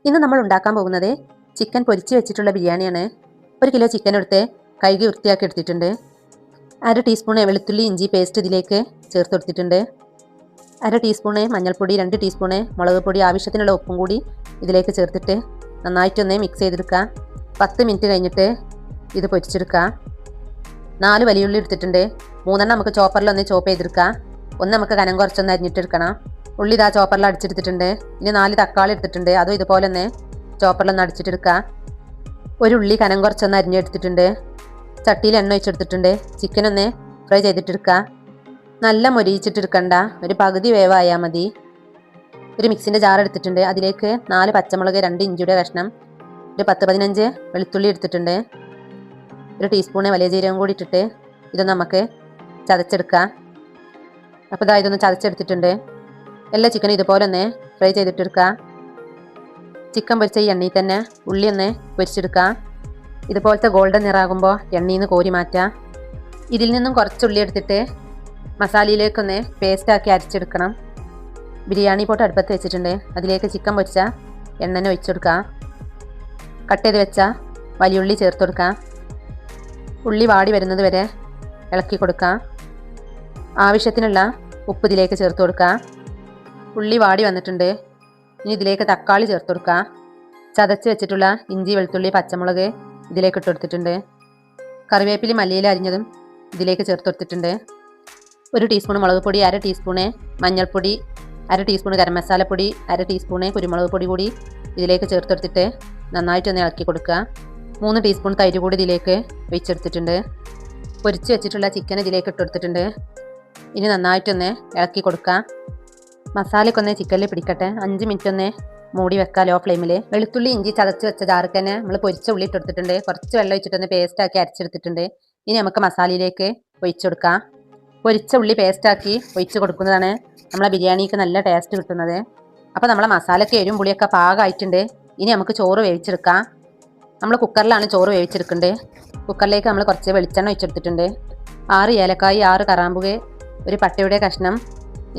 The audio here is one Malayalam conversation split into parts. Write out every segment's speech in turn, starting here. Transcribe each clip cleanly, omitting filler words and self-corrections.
ഇന്ന് നമ്മൾ ഉണ്ടാക്കാൻ പോകുന്നത് ചിക്കൻ പൊരിച്ച് വെച്ചിട്ടുള്ള ബിരിയാണിയാണ്. 1 കിലോ ചിക്കൻ എടുത്ത് കഴുകി വൃത്തിയാക്കി എടുത്തിട്ടുണ്ട്. 1/2 ടീസ്പൂൺ വെളുത്തുള്ളി ഇഞ്ചി പേസ്റ്റ് ഇതിലേക്ക് ചേർത്ത് കൊടുത്തിട്ടുണ്ട്. 1/2 ടീസ്പൂൺ മഞ്ഞൾപ്പൊടി, 2 ടീസ്പൂൺ മുളക് പൊടി, ആവശ്യത്തിനുള്ള ഉപ്പും കൂടി ഇതിലേക്ക് ചേർത്തിട്ട് നന്നായിട്ടൊന്ന് മിക്സ് ചെയ്തെടുക്കുക. 10 മിനിറ്റ് കഴിഞ്ഞിട്ട് ഇത് പൊരിച്ചെടുക്കുക. 4 വലിയുള്ളി എടുത്തിട്ടുണ്ട്. 3 നമുക്ക് ചോപ്പറിലൊന്ന് ചോപ്പ് ചെയ്തെടുക്കുക. 1 നമുക്ക് കനം കുറച്ചൊന്ന് അരിഞ്ഞിട്ടെടുക്കണം. ഉള്ളി ഇതാ ചോപ്പറിൽ അടിച്ചെടുത്തിട്ടുണ്ട്. ഇനി 4 തക്കാളി എടുത്തിട്ടുണ്ട്. അതും ഇതുപോലെ ഒന്ന് ചോപ്പറിലൊന്ന് അടിച്ചിട്ടെടുക്കുക. 1 ഉള്ളി കനം കുറച്ചൊന്ന് അരിഞ്ഞെടുത്തിട്ടുണ്ട്. ചട്ടിയിൽ എണ്ണ ഒഴിച്ചെടുത്തിട്ടുണ്ട്. ചിക്കൻ ഒന്ന് ഫ്രൈ ചെയ്തിട്ടെടുക്കുക. നല്ല മൊരിയിച്ചിട്ടെടുക്കണ്ട, ഒരു പകുതി വേവായാൽ മതി. ഒരു മിക്സിൻ്റെ ജാർ എടുത്തിട്ടുണ്ട്. അതിലേക്ക് 4 പച്ചമുളക്, 2 ഇഞ്ചിയുടെ കഷ്ണം, ഒരു 10-15 വെളുത്തുള്ളി എടുത്തിട്ടുണ്ട്. 1 ടീസ്പൂൺ വലിയ ജീരകം കൂടി ഇട്ടിട്ട് ഇതൊന്ന് നമുക്ക് ചതച്ചെടുക്കാം. അപ്പോൾ ഇതാ ഇതൊന്ന് ചതച്ചെടുത്തിട്ടുണ്ട്. എല്ലാ ചിക്കനും ഇതുപോലെ ഒന്ന് ഫ്രൈ ചെയ്തിട്ടെടുക്കുക. ചിക്കൻ പൊരിച്ച ഈ എണ്ണയിൽ തന്നെ ഉള്ളി ഒന്ന് പൊരിച്ചെടുക്കുക. ഇതുപോലത്തെ ഗോൾഡൻ നിറാകുമ്പോൾ എണ്ണയിൽ നിന്ന് കോരി മാറ്റാം. ഇതിൽ നിന്നും കുറച്ച് ഉള്ളി എടുത്തിട്ട് മസാലയിലേക്കൊന്ന് പേസ്റ്റാക്കി അരച്ചെടുക്കണം. ബിരിയാണി പോട്ട് അടുപ്പത്ത് വെച്ചിട്ടുണ്ട്. അതിലേക്ക് ചിക്കൻ പൊരിച്ച എണ്ണ ഒഴിച്ചെടുക്കുക. കട്ട് ചെയ്ത് വെച്ച വലിയുള്ളി ചേർത്ത് കൊടുക്കുക. ഉള്ളി വാടി വരുന്നത് വരെ ഇളക്കി കൊടുക്കുക. ആവശ്യത്തിനുള്ള ഉപ്പ് ഇതിലേക്ക് ചേർത്ത് കൊടുക്കുക. ഉള്ളി വാടി വന്നിട്ടുണ്ട്. ഇനി ഇതിലേക്ക് തക്കാളി ചേർത്ത് കൊടുക്കുക. ചതച്ച് വെച്ചിട്ടുള്ള ഇഞ്ചി, വെളുത്തുള്ളി, പച്ചമുളക് ഇതിലേക്ക് ഇട്ട് കൊടുത്തിട്ടുണ്ട്. കറിവേപ്പില, മല്ലിയില അരിഞ്ഞതും ഇതിലേക്ക് ചേർത്ത് കൊടുത്തിട്ടുണ്ട്. 1 ടീസ്പൂൺ മുളക് പൊടി, 1/2 ടീസ്പൂൺ മഞ്ഞൾപ്പൊടി, 1/2 ടീസ്പൂൺ ഗരം മസാലപ്പൊടി, 1/2 ടീസ്പൂൺ കുരുമുളക് പൊടി കൂടി ഇതിലേക്ക് ചേർത്ത് കൊടുത്തിട്ട് നന്നായിട്ടൊന്ന് ഇളക്കി കൊടുക്കുക. 3 ടീസ്പൂൺ തൈര് കൂടി ഇതിലേക്ക് ഒഴിച്ചെടുത്തിട്ടുണ്ട്. പൊരിച്ച് വെച്ചിട്ടുള്ള ചിക്കൻ ഇതിലേക്ക് ഇട്ട് കൊടുത്തിട്ടുണ്ട്. ഇനി നന്നായിട്ടൊന്ന് ഇളക്കി കൊടുക്കുക. മസാലയൊക്കെ ഒന്ന് ചിക്കനിൽ പിടിക്കട്ടെ. 5 മിനിറ്റ് ഒന്ന് മൂടി വെക്കാം ലോ ഫ്ലെയിമിൽ. വെളുത്തുള്ളി ഇഞ്ചി ചതച്ച് വെച്ച ജാർക്ക് തന്നെ നമ്മൾ പൊരിച്ച ഉള്ളി ഇട്ട് കൊടുത്തിട്ടുണ്ട്. കുറച്ച് വെള്ളം ഒഴിച്ചിട്ടൊന്ന് പേസ്റ്റാക്കി അരച്ചെടുത്തിട്ടുണ്ട്. ഇനി നമുക്ക് മസാലയിലേക്ക് ഒഴിച്ചു കൊടുക്കാം. പൊരിച്ച ഉള്ളി പേസ്റ്റാക്കി ഒഴിച്ച് കൊടുക്കുന്നതാണ് നമ്മളെ ബിരിയാണിക്ക് നല്ല ടേസ്റ്റ് കിട്ടുന്നത്. അപ്പോൾ നമ്മളെ മസാലയ്ക്ക് എരിവും പുളിയൊക്കെ പാകമായിട്ടുണ്ട്. ഇനി നമുക്ക് ചോറ് വേവിച്ചെടുക്കാം. നമ്മൾ കുക്കറിലാണ് ചോറ് വേവിച്ചെടുക്കേണ്ടത്. കുക്കറിലേക്ക് നമ്മൾ കുറച്ച് വെളിച്ചെണ്ണ ഒഴിച്ചെടുത്തിട്ടുണ്ട്. 6 ഏലക്കായി, 6 കറാമ്പുക, ഒരു പട്ടയുടെ കഷ്ണം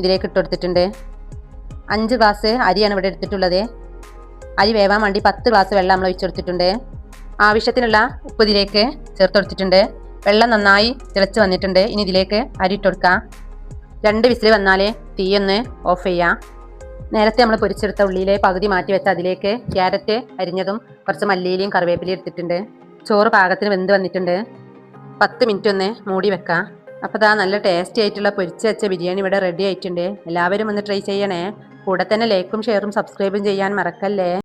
ഇതിലേക്ക് ഇട്ട് കൊടുത്തിട്ടുണ്ട്. 5 ഗ്ലാസ് അരിയാണ് ഇവിടെ എടുത്തിട്ടുള്ളത്. അരി വേവാൻ വേണ്ടി 10 ഗ്ലാസ് വെള്ളം നമ്മൾ ഒഴിച്ചെടുത്തിട്ടുണ്ട്. ആവശ്യത്തിനുള്ള ഉപ്പ് ഇതിലേക്ക് ചേർത്ത് കൊടുത്തിട്ടുണ്ട്. വെള്ളം നന്നായി തിളച്ച് വന്നിട്ടുണ്ട്. ഇനി ഇതിലേക്ക് അരി ഇട്ട് കൊടുക്കാം. 2 വിസിൽ വന്നാലേ തീയൊന്ന് ഓഫ് ചെയ്യാം. നേരത്തെ നമ്മൾ പൊരിച്ചെടുത്ത ഉള്ളിയിലെ പകുതി മാറ്റി വെച്ച അതിലേക്ക് ക്യാരറ്റ് അരിഞ്ഞതും കുറച്ച് മല്ലിയിലയും കറിവേപ്പിലയും എടുത്തിട്ടുണ്ട്. ചോറ് പാകത്തിന് വെന്ത് വന്നിട്ടുണ്ട്. 10 മിനിറ്റ് ഒന്ന് മൂടി വെക്കാം. അപ്പോൾ ഇതാ നല്ല ടേസ്റ്റി ആയിട്ടുള്ള പൊരിച്ച് വെച്ച ബിരിയാണി ഇവിടെ റെഡി ആയിട്ടുണ്ട്. എല്ലാവരും ഒന്ന് ട്രൈ ചെയ്യണേ. കൂടെ തന്നെ ലൈക്കും ഷെയറും സബ്സ്ക്രൈബും ചെയ്യാൻ മറക്കല്ലേ.